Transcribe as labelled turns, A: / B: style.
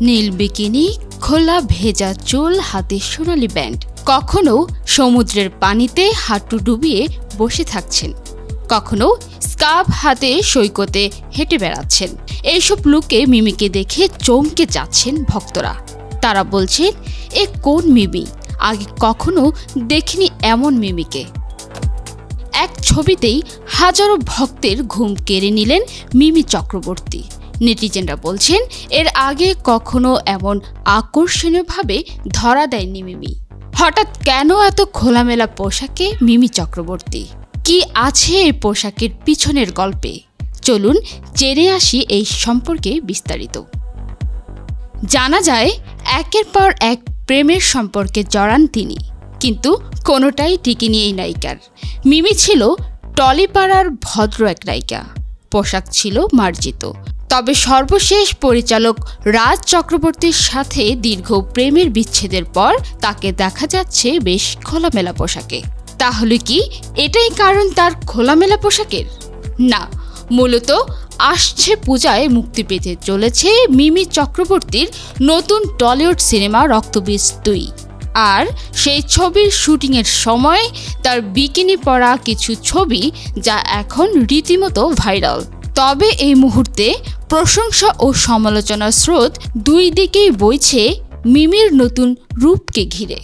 A: নীল bikini, খোলা ভেজা চুল, হাতে সোনালি ব্যান্ড। কখনো সমুদ্রের পানিতে হাঁটু ডুবিয়ে বসে থাকছেন, কখনো স্কার্ফ হাতে সৈকতে হেঁটে বেড়াচ্ছেন। এইসব লুকে মিমিকে দেখে চমকে যাচ্ছেন ভক্তরা। তারা বলছেন, এ কোন মিমি? আগে কখনো দেখিনি এমন মিমিকে। এক ছবিতেই হাজারো ভক্তের ঘুম কেড়ে নিলেন মিমি চক্রবর্তী। নেটিজেনরা বলছেন, এর আগে কখনো এমন আকর্ষণীয়ভাবে ধরা দেয়নি মিমি। হঠাৎ কেন এত খোলামেলা পোশাকে মিমি চক্রবর্তী? কি আছে এই পোশাকের পিছনের গল্পে? চলুন জেনে আসি এই সম্পর্কে বিস্তারিত। জানা যায়, একের পর এক প্রেমের সম্পর্কে জড়ান তিনি, কিন্তু কোনোটাই টিকেনি এই নায়িকার। মিমি ছিল টলিপাড়ার ভদ্র এক নায়িকা, পোশাক ছিল মার্জিত। তবে সর্বশেষ পরিচালক রাজ চক্রবর্তীর সাথে দীর্ঘ প্রেমের বিচ্ছেদের পর তাকে দেখা যাচ্ছে বেশ খোলামেলা পোশাকে। তাহলে কি এটাই কারণ তার খোলামেলা পোশাকের? না, মূলত আসছে পূজায় মুক্তি পেতে চলেছে মিমি চক্রবর্তীর নতুন টলিউড সিনেমা রক্তবীজ 2। আর সেই ছবির শুটিংয়ের সময় তার বিকিনি পরা কিছু ছবি, যা এখন রীতিমতো ভাইরাল। তবে এই মুহূর্তে প্রশংসা ও সমালোচনার স্রোত দুই দিকেই বইছে মিমির নতুন রূপকে ঘিরে।